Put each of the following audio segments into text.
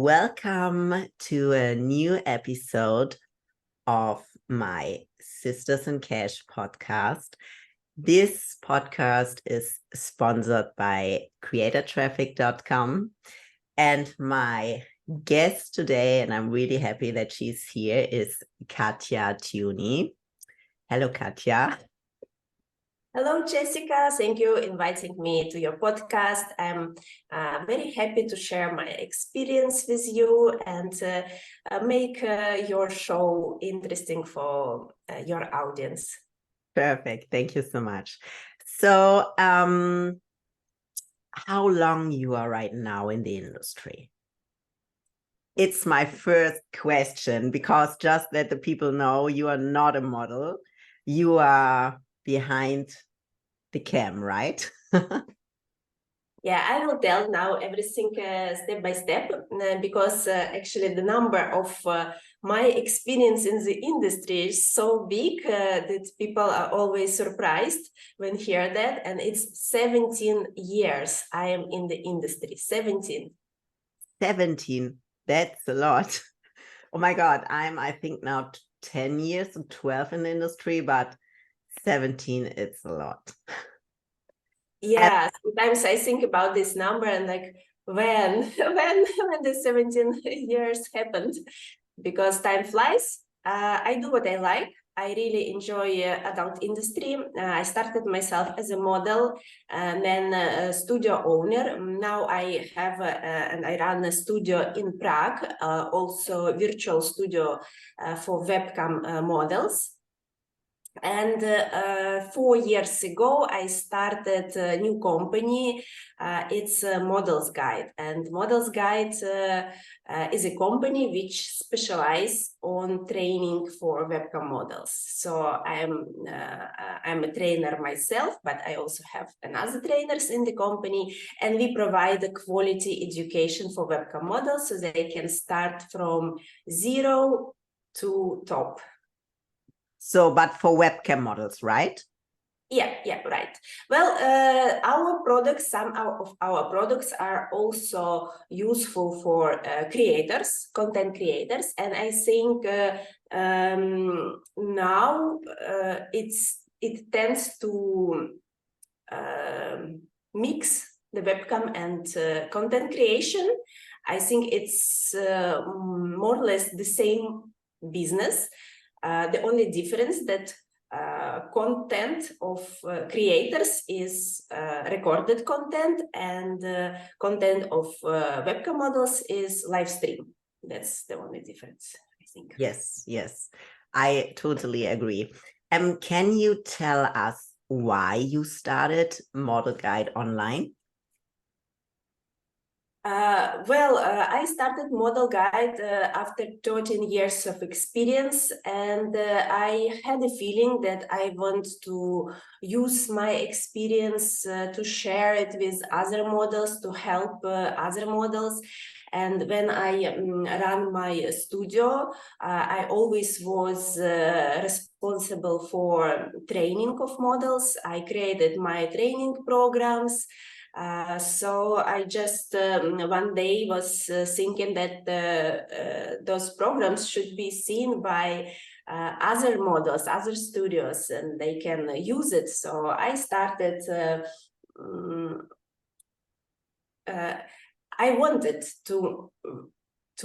Welcome to a new episode of my Sisters in Cash podcast. This podcast is sponsored by creatortraffic.com, and my guest today, and I'm really happy that she's here, is Katya Tiuni. Hello, Katya. Hello, Jessica. Thank you for inviting me to your podcast. I'm very happy to share my experience with you and make your show interesting for your audience. Perfect. Thank you so much. So, how long you are right now in the industry? It's my first question, because just that the people know, you are not a model. You are behind the cam, right? Yeah, I will tell now everything step by step, because actually the number of my experience in the industry is so big that people are always surprised when hear that. And it's 17 years I am in the industry, 17. 17, that's a lot. Oh my God, I think now 10 years or 12 in the industry, but 17, it's a lot. Yeah, sometimes I think about this number and like when the 17 years happened, because time flies. I do what I like. I really enjoy adult industry. I started myself as a model and then a studio owner. Now I have and I run a studio in Prague, also virtual studio for webcam models. And 4 years ago, I started a new company. It's Models Guide, and Models Guide is a company which specializes on training for webcam models. So I'm a trainer myself, but I also have another trainers in the company, and we provide a quality education for webcam models so they can start from zero to top. So, but for webcam models, right? Yeah, right. Well, our products, some of our products are also useful for creators, content creators, and I think now it tends to mix the webcam and content creation. I think it's more or less the same business. The only difference that content of creators is recorded content, and content of webcam models is live stream. That's the only difference, I think. Yes, I totally agree. Can you tell us why you started Model Guide Online? I started Model Guide after 13 years of experience, and I had a feeling that I want to use my experience to share it with other models, to help other models. And when I ran my studio, I always was responsible for training of models. I created my training programs. So I just one day was thinking that those programs should be seen by other models, other studios, and they can use it. So I started, I wanted to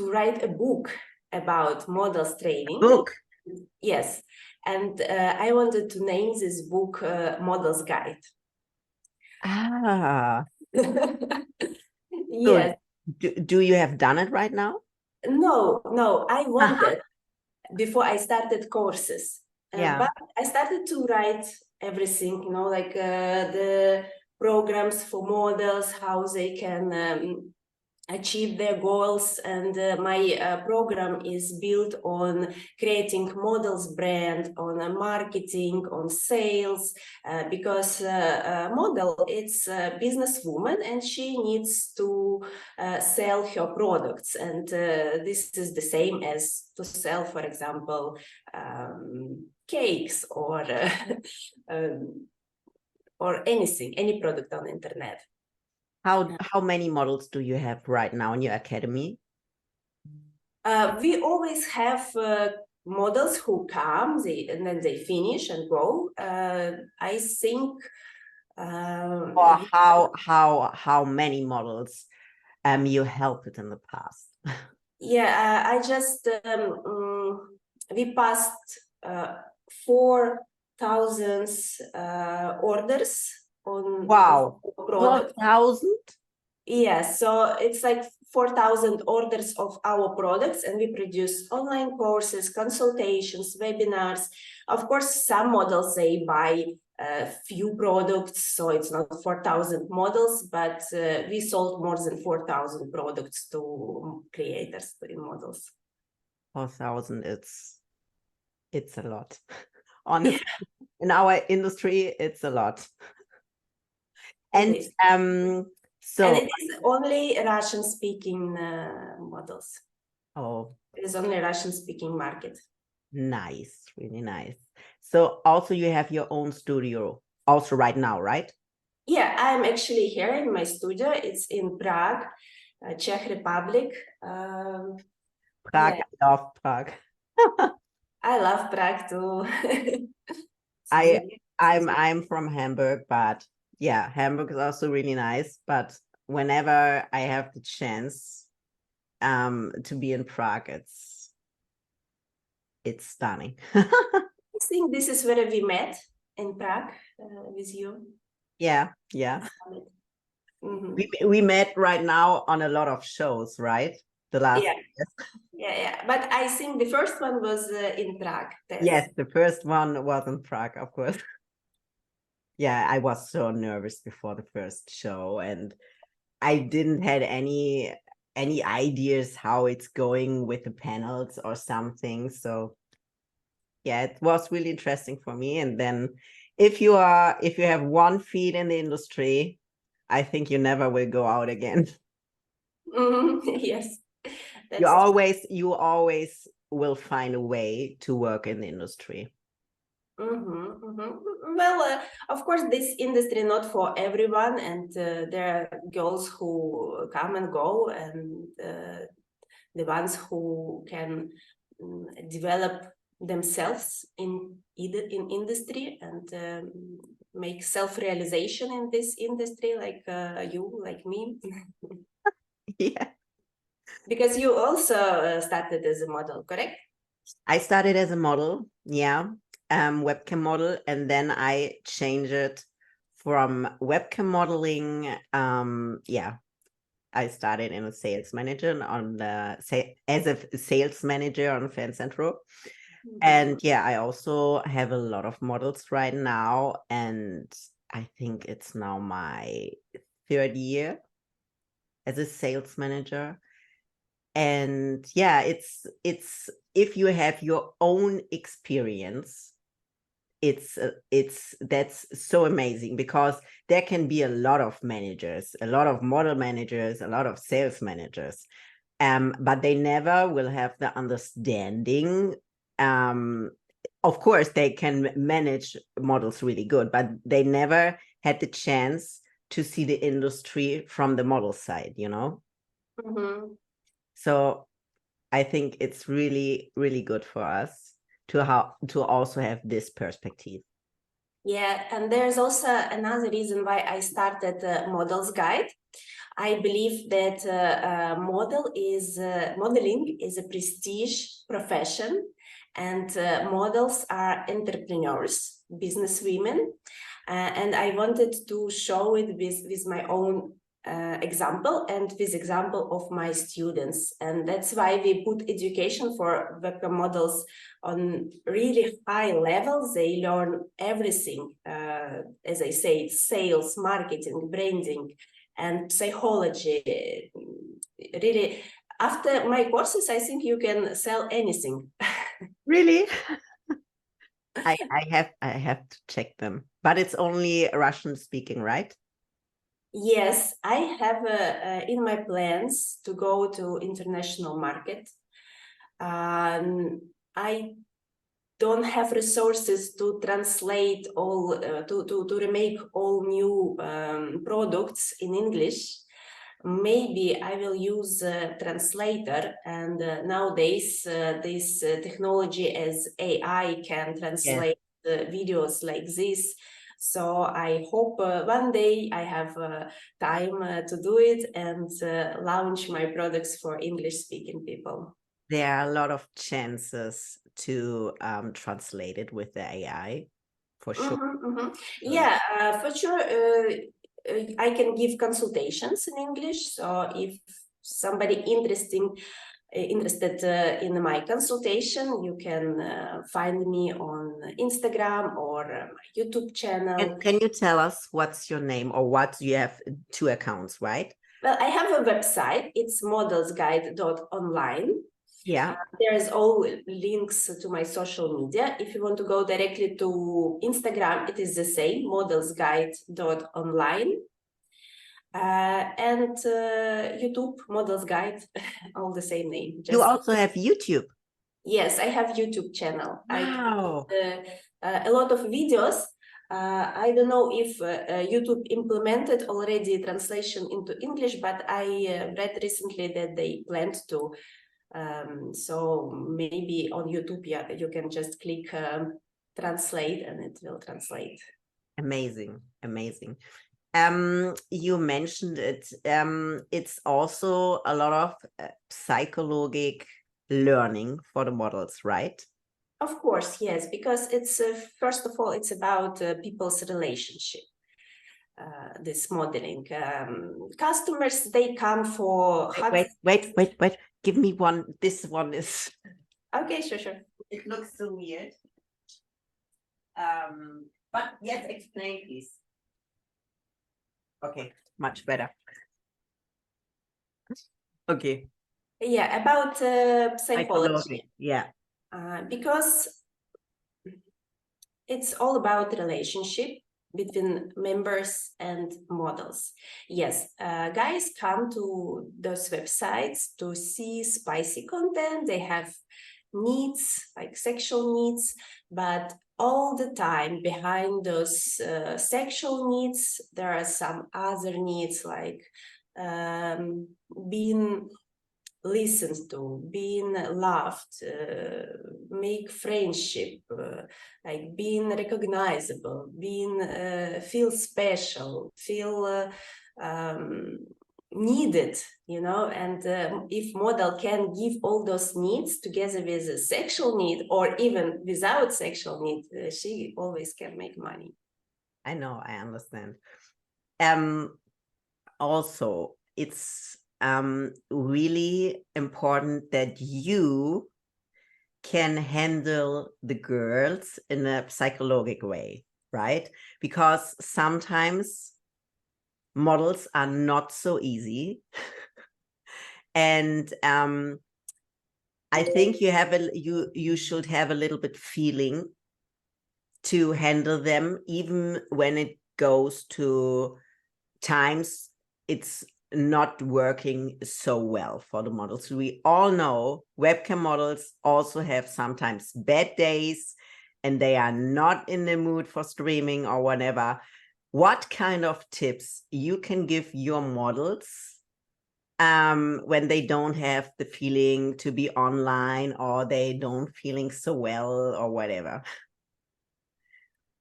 write a book about models training. Book? Yes. And I wanted to name this book Models Guide. Ah. Yes. So do you have done it right now? No, I wanted before I started courses. Yeah. But I started to write everything, like the programs for models, how they can achieve their goals, and my program is built on creating models brand, on marketing, on sales, because model, it's a businesswoman and she needs to sell her products, and this is the same as to sell, for example, cakes or or anything, any product on the internet. How many models do you have right now in your academy? We always have models who come, and then they finish and go. I think. Or how many models you helped in the past? Yeah, I just we passed 4,000 orders on Wow, product. 4,000? Yeah, so it's like 4,000 orders of our products, and we produce online courses, consultations, webinars. Of course, some models, they buy a few products, so it's not 4,000 models, but we sold more than 4,000 products to creators, to models. 4,000, it's a lot. Honestly, in our industry, it's a lot. And so and it is only Russian-speaking models. oh, It is only Russian-speaking market. nice, really nice. So also you have your own studio also right now, right? Yeah, I'm actually here in my studio. It's in Prague, Czech Republic. Prague, Yeah, I love Prague. I love Prague too. It's I beautiful. I'm from Hamburg, but yeah, Hamburg is also really nice. But whenever I have the chance to be in Prague, it's stunning. I think this is where we met in Prague with you. Yeah. Mhm. We met right now on a lot of shows, right? The last Yeah, yeah. But I think the first one was in Prague. Yes, the first one was in Prague, of course. Yeah, I was so nervous before the first show, and I didn't had any ideas how it's going with the panels or something. So yeah, it was really interesting for me. And then if you have one feet in the industry, I think you never will go out again. Yes, You that's always will find a way to work in the industry. Well, of course, this industry not for everyone, and there are girls who come and go, and the ones who can develop themselves in industry and make self-realization in this industry, like you, like me. Yeah. Because you also started as a model, correct? I started as a model, yeah, webcam model, and then I changed it from webcam modeling. Yeah, I started in a sales manager on the as a sales manager on Fan Central. And yeah, I also have a lot of models right now, and I think it's now my third year as a sales manager. And yeah, it's if you have your own experience, it's that's so amazing, because there can be a lot of managers, a lot of model managers, a lot of sales managers, but they never will have the understanding. Of course they can manage models really good, but they never had the chance to see the industry from the model side, so I think it's really, really good for us to also have this perspective. Yeah, and there's also another reason why I started Models Guide. I believe that modeling is a prestige profession, and models are entrepreneurs, business women, and I wanted to show it with my own example and with example of my students, and that's why we put education for webcam models on really high levels. They learn everything, as I say, sales, marketing, branding, and psychology. Really, after my courses, I think you can sell anything. Really? I have to check them, but it's only Russian speaking, right? Yes, I have in my plans to go to international market. I don't have resources to translate all to remake all new products in English. maybe I will use a translator. And nowadays, this technology as AI can translate videos like this. So I hope one day I have time to do it and launch my products for English-speaking people. There are a lot of chances to translate it with the AI, for sure. Yeah, for sure. I can give consultations in English. So if somebody interested in my consultation, you can find me on Instagram or my YouTube channel. Can you tell us what's your name, or what you have 2 accounts, right? Well, I have a website. It's modelsguide.online. Yeah. There's all links to my social media. If you want to go directly to Instagram, it is the same, modelsguide.online. And YouTube, Models Guide, all the same name. You also have YouTube. Yes, I have YouTube channel. Wow. I a lot of videos. I don't know if YouTube implemented already translation into English, but I read recently that they planned to. So maybe on YouTube, yeah, you can just click translate and it will translate. Amazing, amazing. You mentioned it. It's also a lot of psychologic learning for the models, right? Of course, yes, because it's first of all, it's about people's relationship. This modeling. Customers, they come for Wait. Give me one. This one is. Okay, sure. It looks so weird. But yes, explain, please. Okay, much better. Okay. Yeah, about psychology. Yeah. Because it's all about relationship between members and models. Yes, guys come to those websites to see spicy content. They have needs, like sexual needs, but all the time behind those sexual needs, there are some other needs like being listened to, being loved, make friendship, like being recognizable, being feel special, feel needed, you know. And if model can give all those needs together with a sexual need, or even without sexual need, she always can make money. I know, I understand. Also, it's really important that you can handle the girls in a psychological way, right? Because sometimes models are not so easy. And I think you should have a little bit feeling to handle them, even when it goes to times it's not working so well for the models. We all know webcam models also have sometimes bad days and they are not in the mood for streaming or whatever. What kind of tips you can give your models when they don't have the feeling to be online, or they don't feeling so well or whatever?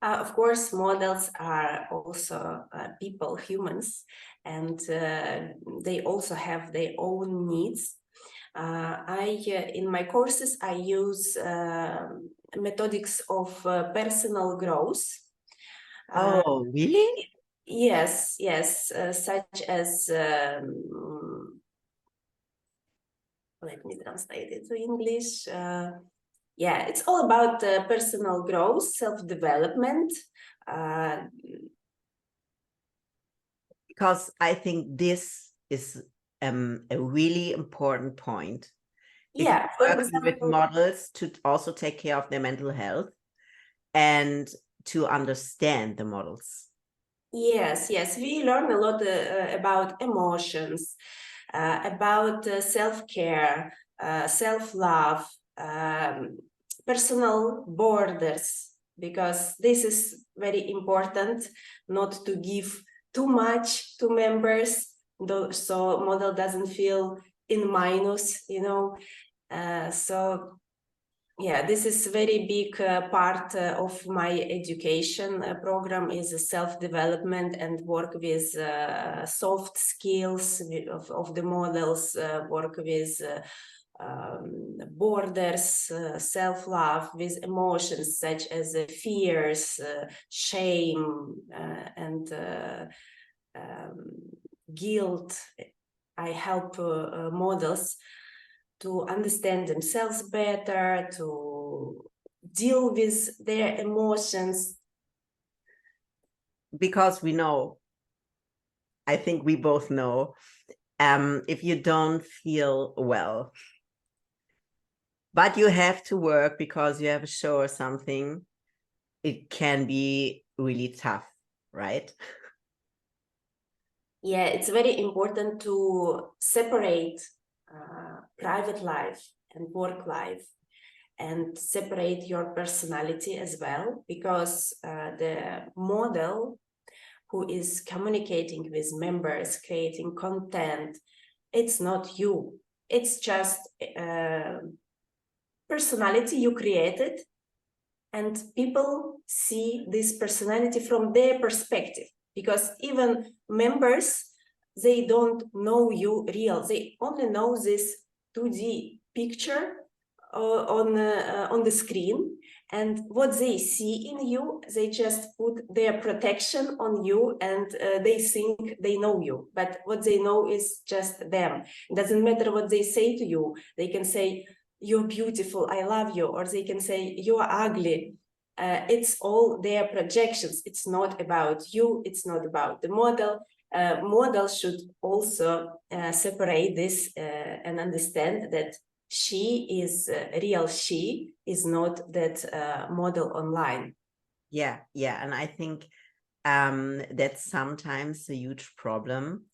Of course, models are also people, humans, and they also have their own needs. In my courses, I use methodics of personal growth. Oh, really? Yes, such as, let me translate it to English. Yeah, it's all about personal growth, self-development. Because I think this is a really important point. Yeah, If for you're working with example, models, to also take care of their mental health and to understand the models. yes, we learn a lot about emotions, about self-care, self-love, personal borders, because this is very important, not to give too much to members, so model doesn't feel in minus, you know. So yeah, this is a very big part of my education program is self-development and work with soft skills of the models, work with borders, self-love, with emotions such as fears, shame, and guilt. I help models to understand themselves better, to deal with their emotions. Because we know, I think we both know, if you don't feel well, but you have to work because you have a show or something, it can be really tough, right? Yeah, it's very important to separate private life and work life, and separate your personality as well, because the model who is communicating with members, creating content, it's not you. It's just personality you created, and people see this personality from their perspective, because even members, they don't know you real. They only know this 2D picture on the screen, and what they see in you, they just put their protection on you, and they think they know you, but what they know is just them. It doesn't matter what they say to you. They can say, "You're beautiful, I love you," or they can say, "You're ugly." It's all their projections. It's not about you. It's not about the model. Model should also separate this and understand that she is real. She is not that model online. Yeah, and I think that's sometimes a huge problem,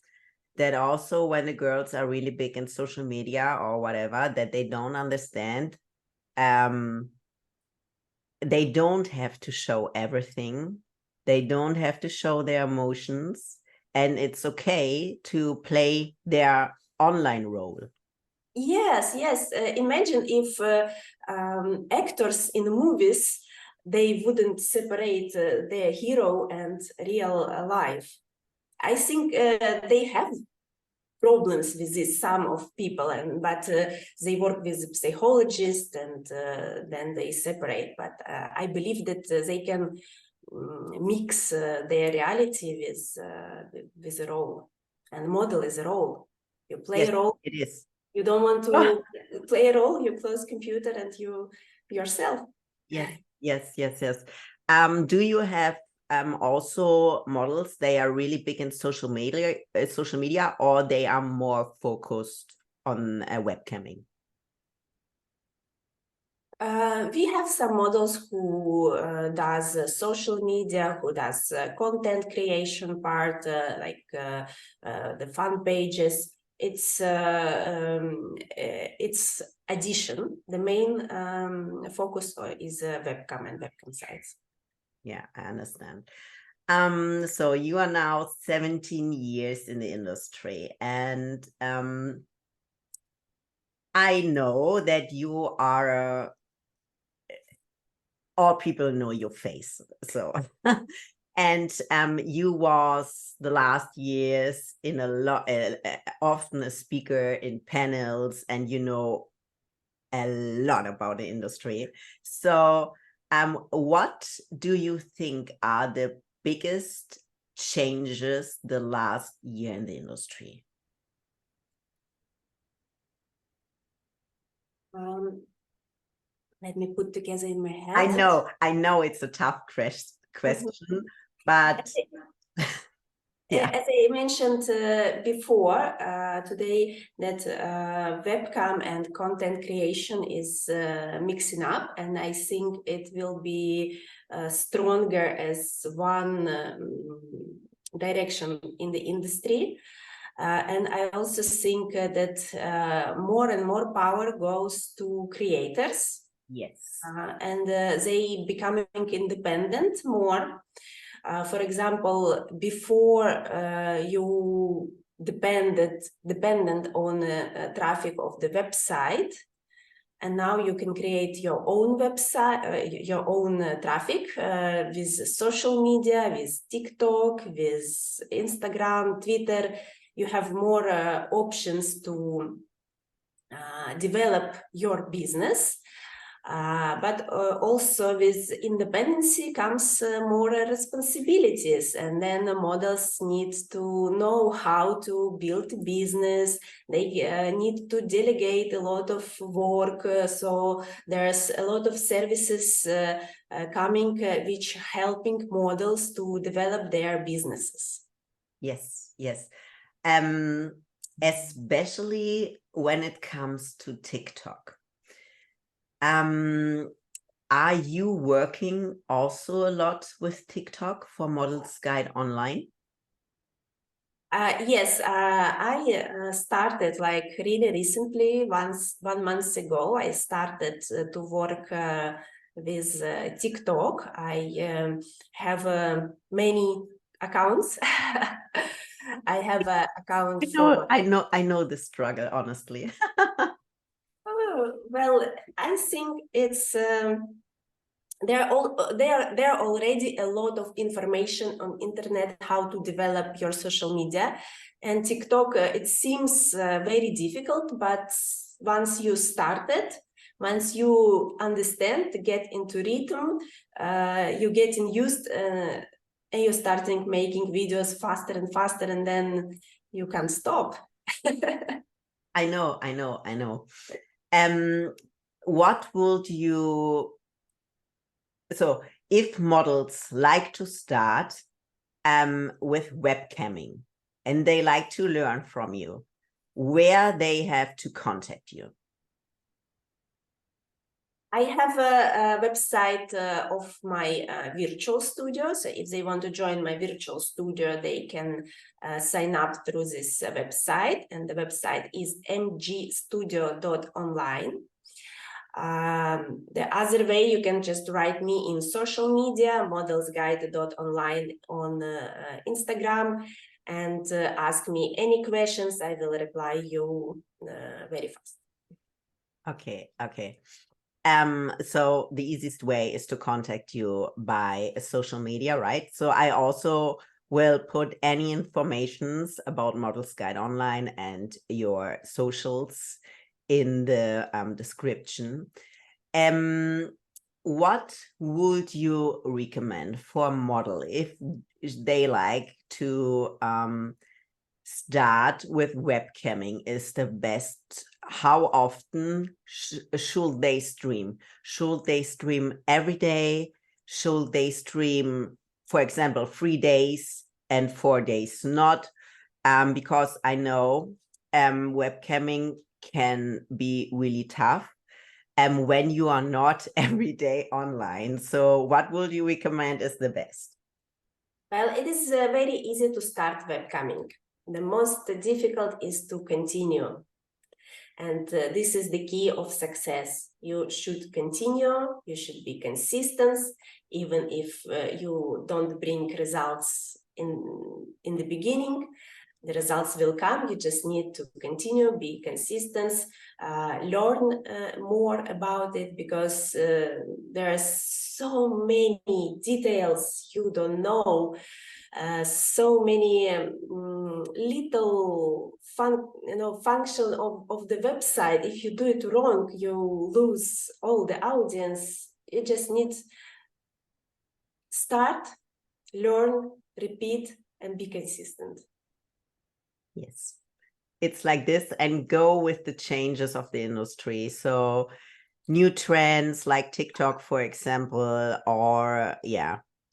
that also when the girls are really big in social media or whatever, that they don't understand, they don't have to show everything. They don't have to show their emotions, and it's okay to play their online role. Yes. Imagine if actors in movies, they wouldn't separate their hero and real life. I think they have problems with this, some of people, but they work with psychologists, and then they separate. But I believe that they can mix their reality with a role, and model is a role. You play Yes, a role. it is. You don't want to play a role. You close computer and you yourself. Yes. Do you have also models? They are really big in social media, or they are more focused on webcamming? We have some models who does social media, who does content creation part, like the fan pages. It's addition. The main focus is webcam and webcam sites. Yeah, I understand. So you are now 17 years in the industry, and I know that you are all people know your face. So and you was the last years in a lot often a speaker in panels, and you know a lot about the industry. So what do you think are the biggest changes the last year in the industry? Let me put together in my head. I know it's a tough question, but yeah. As I mentioned before today, that webcam and content creation is mixing up, and I think it will be stronger as one direction in the industry. And I also think that more and more power goes to creators. Yes. And they becoming independent more. For example, before you dependent on traffic of the website. And now you can create your own website, your own traffic with social media, with TikTok, with Instagram, Twitter. You have more options to develop your business. But also with independency comes more responsibilities, and then the models need to know how to build a business. They need to delegate a lot of work, so there's a lot of services coming which helping models to develop their businesses. Yes, yes. Especially when it comes to TikTok. Are you working also a lot with TikTok for Models Guide Online? Yes, I started like really recently, 1 month ago, I started to work with TikTok. I have many accounts. I have an account for... I know the struggle, honestly. Oh, well, I think it's there are already a lot of information on internet how to develop your social media, and TikTok it seems very difficult, but once you started, once you understand, get into rhythm, you getting used, and you're starting making videos faster and faster, and then you can't stop. I know. What would you, so if models like to start with webcamming and they like to learn from you, where they have to contact you? I have a website of my virtual studio. So if they want to join my virtual studio, they can sign up through this website. And the website is mgstudio.online. The other way, you can just write me in social media, modelsguide.online on Instagram, and ask me any questions. I will reply you very fast. Okay. So the easiest way is to contact you by social media, right? So I also will put any informations about Models Guide Online and your socials in the description. What would you recommend for a model if they like to start with webcamming? Is the best? How often should they stream? Should they stream every day? Should they stream, for example, 3 days and 4 days not? Because I know webcamming can be really tough when you are not every day online. So what would you recommend is the best? Well, it is very easy to start webcamming. The most difficult is to continue. And this is the key of success. You should continue, you should be consistent, even if you don't bring results in the beginning. The results will come. You just need to continue, be consistent, learn more about it, because there are so many details you don't know, so many little function of the website. If you do it wrong, you lose all the audience. You just need start, learn, repeat, and be consistent. Yes, it's like this, and go with the changes of the industry. So new trends like TikTok, for example, or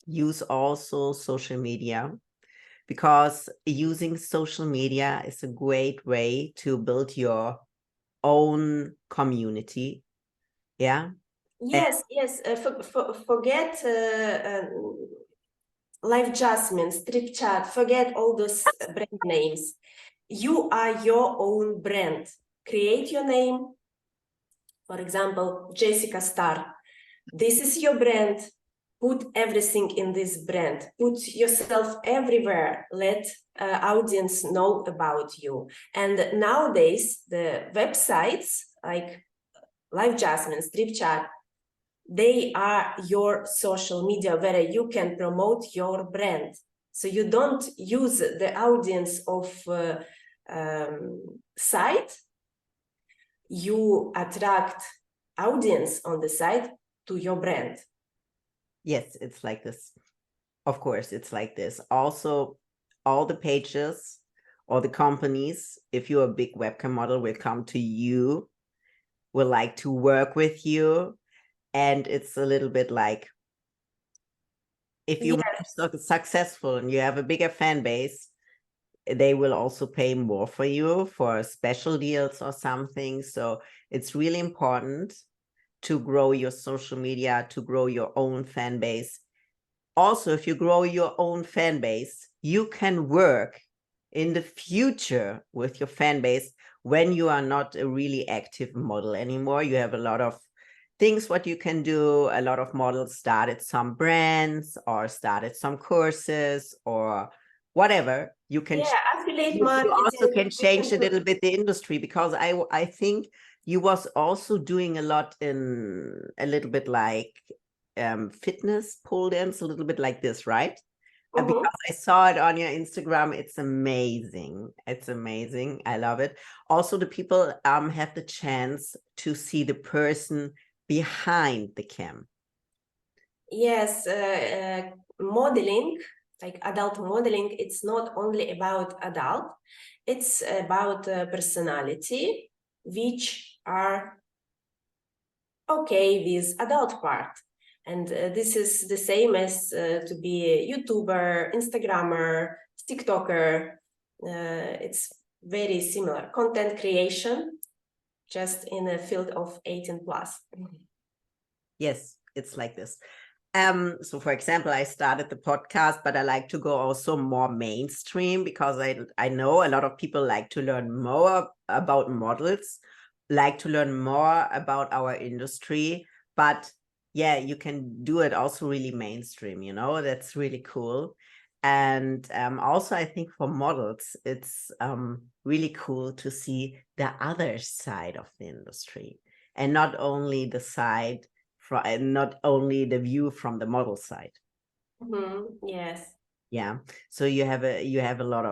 use also social media, because using social media is a great way to build your own community. Yes. Forget Live Jasmine, Strip Chat, forget all those brand names. You are your own brand. Create your name. For example, Jessica Star. This is your brand. put everything in this brand, put yourself everywhere, let audience know about you. And nowadays, the websites like Live Jasmine, Strip Chat, they are your social media where you can promote your brand. So you don't use the audience of site, you attract audience on the site to your brand. Yes, it's like this. Of course, it's like this. Also, all the pages or the companies, if you're a big webcam model, will come to you, will like to work with you. And it's a little bit like, if you're successful and you have a bigger fan base, they will also pay more for you for special deals or something. So it's really important to grow your social media, to grow your own fan base. Also, if you grow your own fan base, you can work in the future with your fan base when you are not a really active model anymore. You have a lot of things what you can do. A lot of models started some brands or started some courses or whatever. You can affiliate you marketing. also can change a little bit the industry, because I think you was also doing a lot in a little bit like fitness, pole dance, a little bit like this, right? Because I saw it on your Instagram. It's amazing. It's amazing. I love it. Also, the people have the chance to see the person behind the cam. Yes, modeling, like adult modeling, it's not only about adult, it's about personality, which are okay with adult part. And this is the same as to be a YouTuber, Instagrammer, TikToker. It's very similar. Content creation, just in a field of 18 plus. Yes, it's like this. So for example, I started the podcast, but I like to go also more mainstream, because I know a lot of people like to learn more about models, like to learn more about our industry. But yeah, you can do it also really mainstream, you know, that's really cool. And also, I think for models, it's really cool to see the other side of the industry, and not only the side and not only the view from the model side. Yes. Yeah. So you have a lot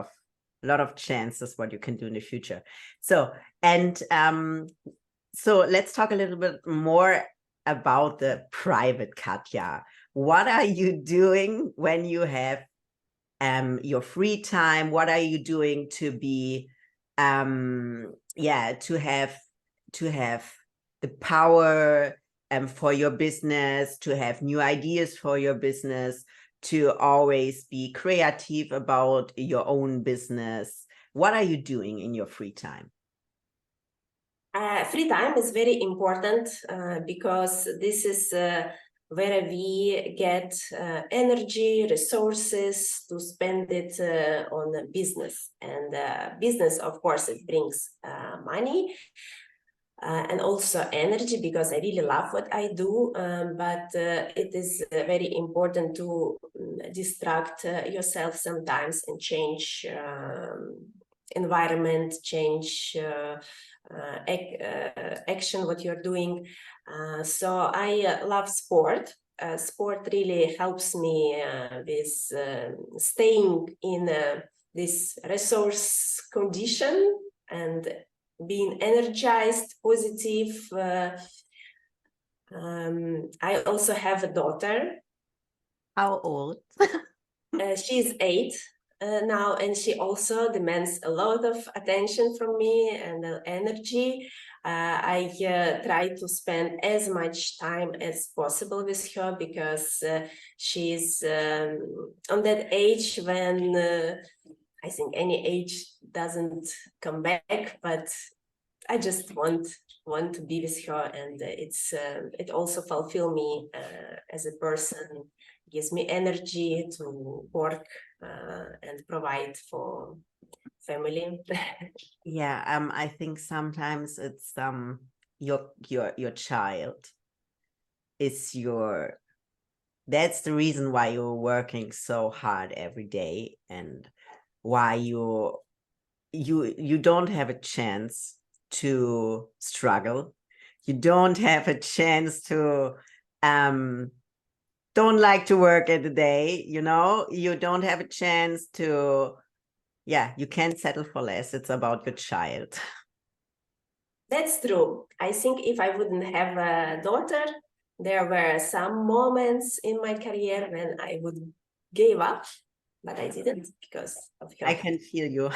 of chances what you can do in the future. So, and so let's talk a little bit more about the private Katya. What are you doing when you have your free time? What are you doing to be to have the power for your business, to have new ideas for your business, to always be creative about your own business? What are you doing in your free time? Free time is very important because this is where we get energy, resources to spend it on business. And business, of course, it brings money and also energy, because I really love what I do. But it is very important to distract yourself sometimes and change environment, change action, what you're doing. So I love sport. Sport really helps me with staying in this resource condition and being energized, positive. I also have a daughter. How old? She's 8 now, and she also demands a lot of attention from me and energy. I try to spend as much time as possible with her, because she's on that age when I think any age doesn't come back, but I just want to be with her, and it also fulfill me as a person, gives me energy to work and provide for family. Yeah, I think sometimes it's your child is your that's the reason why you're working so hard every day, and why you don't have a chance to struggle. You don't have a chance to don't like to work at the day, you don't have a chance to, you can't settle for less. It's about your child. That's true. I think if I wouldn't have a daughter, there were some moments in my career when I would give up, but I didn't because of I her. can feel you.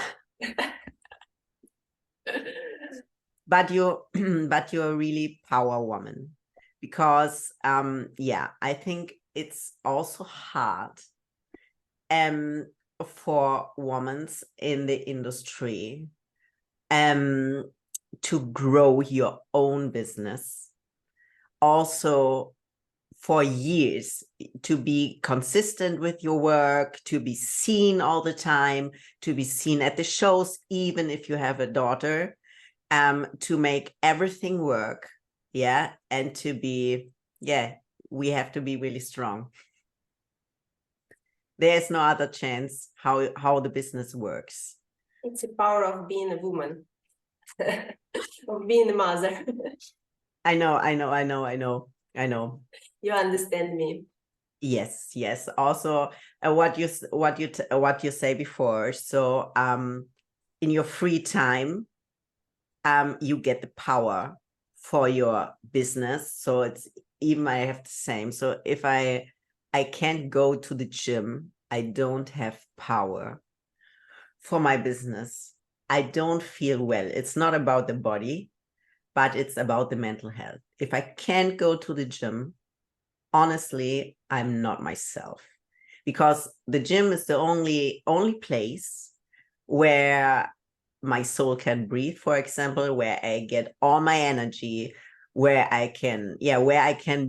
But you're a really power woman, because I think it's also hard for women in the industry to grow your own business, also for years, to be consistent with your work, to be seen all the time, to be seen at the shows, even if you have a daughter, to make everything work. And to be, we have to be really strong. There's no other chance how the business works. It's the power of being a woman, of being a mother. I know. You understand me. Yes. Also, what you say before. So, in your free time, you get the power for your business. So it's even, I have the same. So if I can't go to the gym, I don't have power for my business. I don't feel well. It's not about the body, but it's about the mental health. If I can't go to the gym, honestly, I'm not myself, because the gym is the only place where my soul can breathe, for example, where I get all my energy, where I can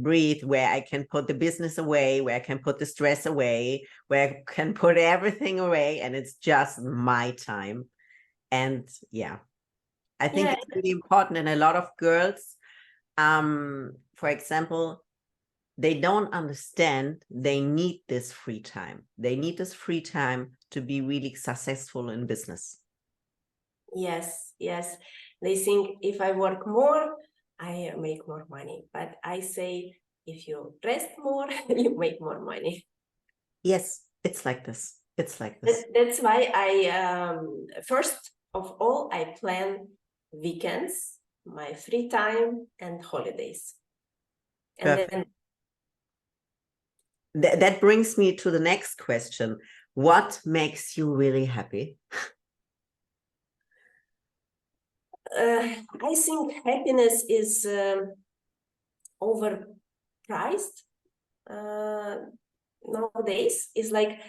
breathe, where I can put the business away, where I can put the stress away, where I can put everything away, and it's just my time. And I think it's really important. And a lot of girls, for example, they don't understand they need this free time. They need this free time to be really successful in business. Yes. They think if I work more, I make more money. But I say, if you rest more, you make more money. Yes, it's like this. That's why I, first of all, I plan weekends, my free time, and holidays. And Perfect. That brings me to the next question. What makes you really happy? I think happiness is overpriced nowadays. It's like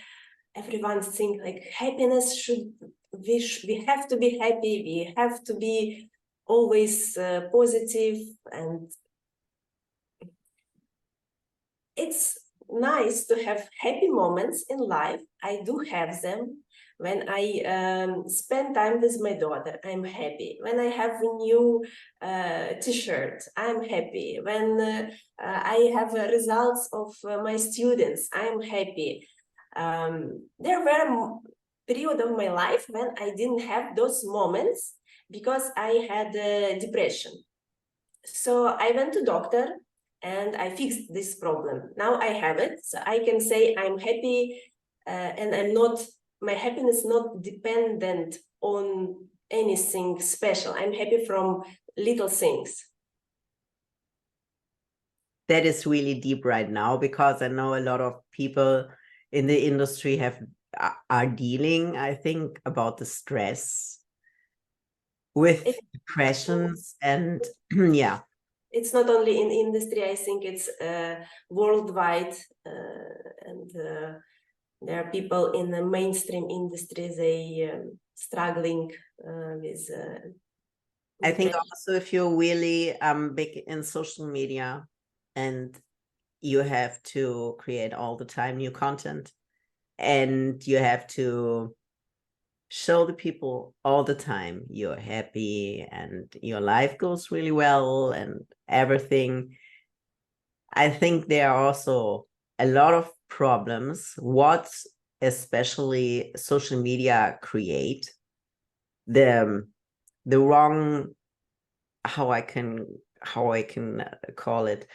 everyone thinks like happiness we have to be happy, we have to be always positive, and it's nice to have happy moments in life. I do have them. When I spend time with my daughter, I'm happy. When I have a new t-shirt, I'm happy. When I have results of my students, I'm happy. There were period of my life when I didn't have those moments because I had depression. So I went to doctor and I fixed this problem. Now I have it, so I can say I'm happy, and my happiness not dependent on anything special. I'm happy from little things. That is really deep right now, because I know a lot of people in the industry are dealing, I think, about the stress with depressions, and It's not only in industry. I think it's worldwide, and there are people in the mainstream industry, they struggling with I think also if you're really big in social media, and you have to create all the time new content, and you have to show the people all the time you're happy and your life goes really well and everything, I think there are also a lot of problems, what especially social media create, the wrong, how I can call it,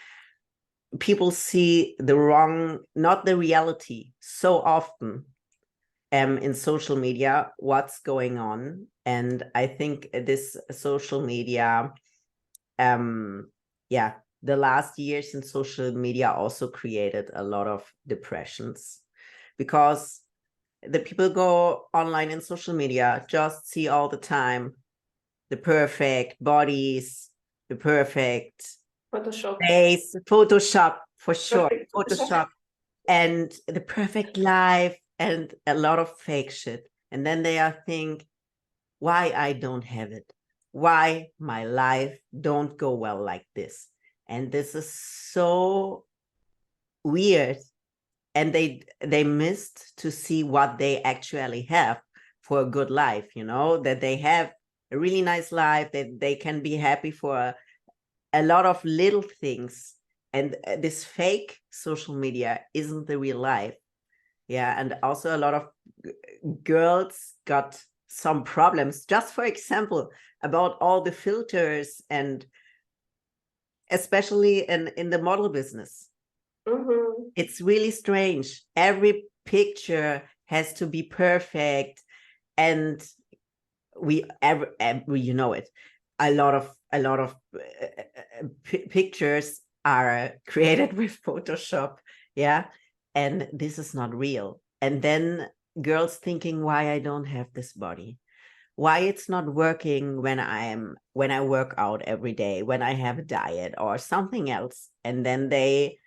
people see the wrong, not the reality so often in social media, what's going on. And I think this social media, yeah, the last years in social media also created a lot of depressions, because the people go online in social media, just see all the time the perfect bodies, the perfect Photoshop. face, Photoshop for sure, Perfect Photoshop, and the perfect life and a lot of fake shit. And then they are think, why I don't have it? Why my life don't go well like this? And this is so weird. And they missed to see what they actually have for a good life, you know, that they have a really nice life, that they can be happy for a lot of little things. And this fake social media isn't the real life. Yeah. And also a lot of girls got some problems, just for example, about all the filters, and especially in the model business. Mm-hmm. It's really strange. Every picture has to be perfect. And we every you know it, a lot of pictures are created with Photoshop. Yeah. And this is not real. And then girls thinking, why I don't have this body, why it's not working when I work out every day, when I have a diet or something else. And then they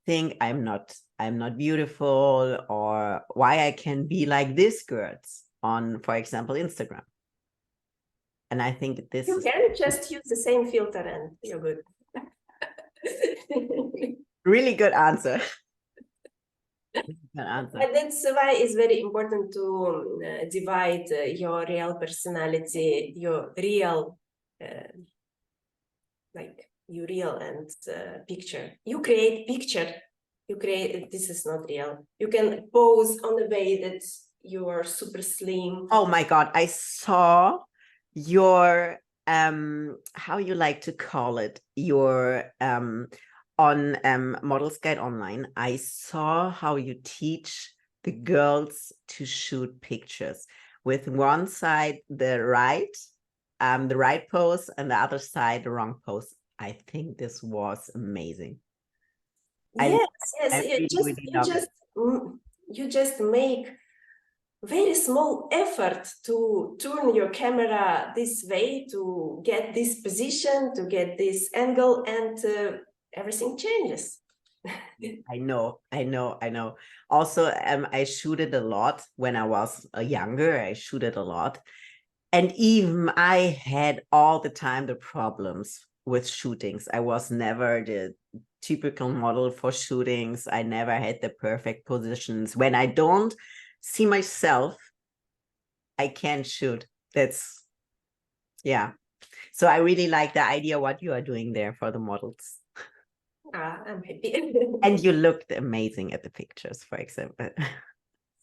think I'm not beautiful, or why I can be like this girls on, for example, Instagram. And I think this You is can just use the same filter and you're good. really good answer. Good answer. And that's why it's very important to divide your real personality, your real, like your real and picture. You create picture. You create, this is not real. You can pose on the way that you are super slim. Oh my God, I saw your how you like to call it, your on Models Guide Online. I saw how you teach the girls to shoot pictures with one side the right pose, and the other side the wrong pose. I think this was amazing. Yes, I yes. You really, just really you love it. just you just make very small effort to turn your camera this way, to get this position, to get this angle, and everything changes. I know. Also, I shoot it a lot when I was younger. I shoot it a lot. And even I had all the time the problems with shootings. I was never the typical model for shootings. I never had the perfect positions. When I don't see myself, I can't shoot. That's, yeah. So I really like the idea what you are doing there for the models. I'm happy. And you looked amazing at the pictures, for example.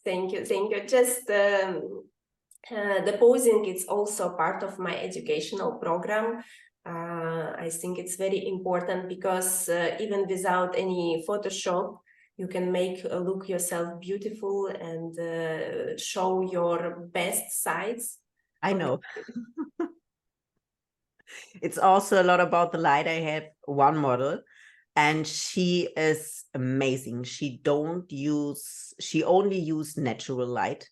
Thank you, thank you. Just the posing is also part of my educational program. I think it's very important because even without any Photoshop, you can make look yourself beautiful and show your best sides. I know. It's also a lot about the light. I have one model and she is amazing. She only use natural light.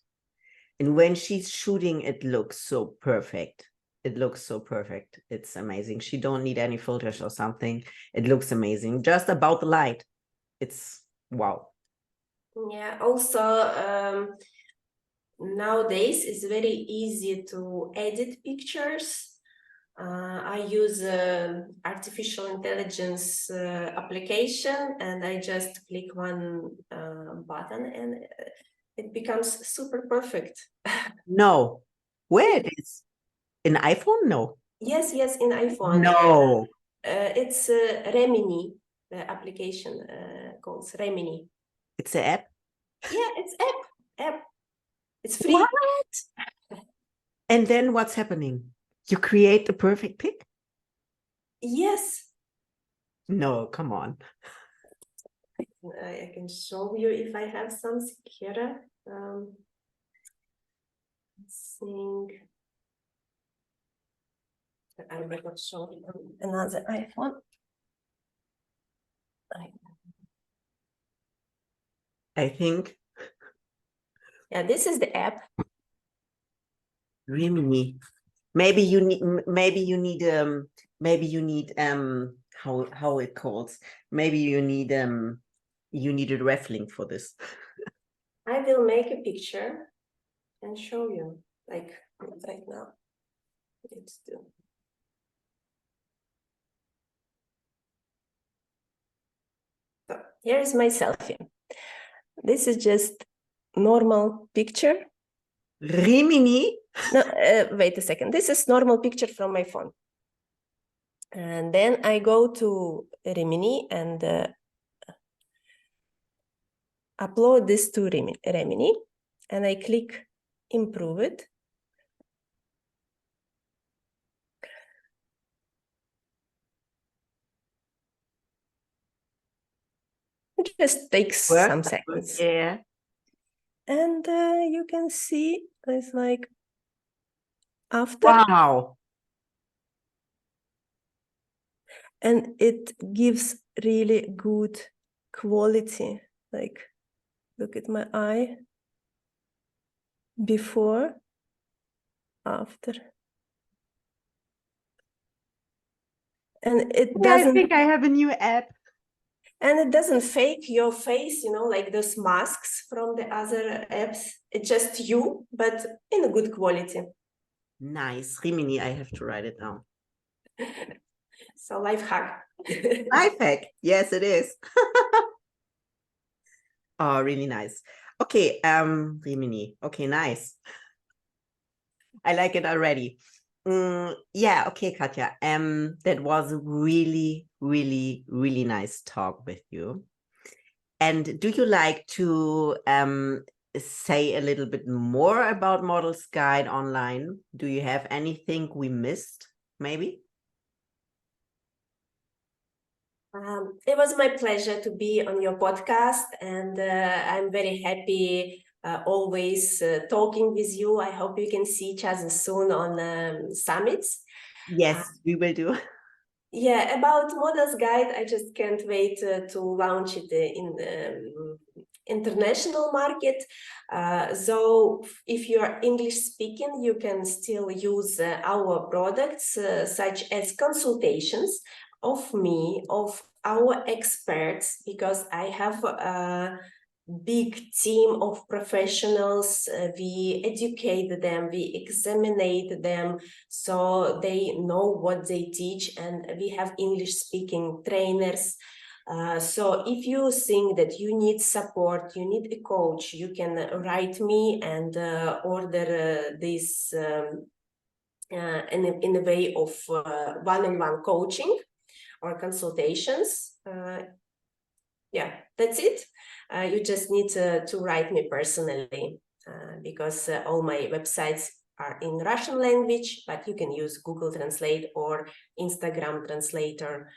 And when she's shooting, it looks so perfect. It looks so perfect. It's amazing. She don't need any filters or something. It looks amazing. Just about the light. It's wow. Yeah, also nowadays it's very easy to edit pictures. I use artificial intelligence application, and I just click one button and it becomes super perfect. No. Where it is? In iPhone? No. Yes, yes, in iPhone. No. It's Remini, the application calls Remini. It's an app? Yeah, it's app. It's free. What? And then what's happening? You create the perfect pic? Yes. No, come on. I can show you if I have something here. Let's think. I will show you another iPhone. I think. Yeah, this is the app. Rimini. Maybe you need how it calls. Maybe you need a ref link for this. I will make a picture and show you, like right now. Let's do. So here is my selfie. This is just normal picture. Rimini? No, wait a second. This is normal picture from my phone. And then I go to Rimini and upload this to Rimini, and I click improve it. It just takes some seconds. Yeah. And you can see it's like after. Wow. And it gives really good quality. Like, look at my eye. Before, after. And it doesn't. I think I have a new app. And it doesn't fake your face, you know, like those masks from the other apps. It's just you, but in a good quality. Nice. Rimini, I have to write it down. So life hack. Life hack. Yes, it is. Oh, really nice. Okay, Rimini. Okay, nice. I like it already. Yeah, okay, Katya. That was really, really, really nice talk with you. And do you like to say a little bit more about Models Guide Online? Do you have anything we missed, maybe? It was my pleasure to be on your podcast, and I'm very happy always talking with you. I hope we can see each other soon on summits. Yes, we will do. Yeah, about Models Guide, I just can't wait to launch it in the international market. So if you are English speaking, you can still use our products such as consultations of me, of our experts, because I have a big team of professionals. We educate them, we examine them, so they know what they teach, and we have English speaking trainers. So if you think that you need support, you need a coach, you can write me and order this in a way of one-on-one coaching or consultations. Yeah, that's it. You just need to write me personally because all my websites are in Russian language, but you can use Google Translate or Instagram Translator.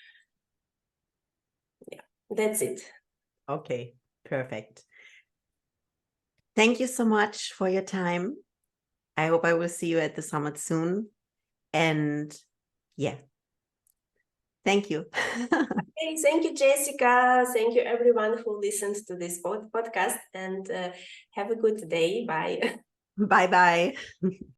Yeah, that's it. Okay, perfect. Thank you so much for your time. I hope I will see you at the summit soon. And yeah, thank you. Okay, thank you, Jessica. Thank you, everyone who listens to this podcast, and have a good day. Bye. Bye-bye.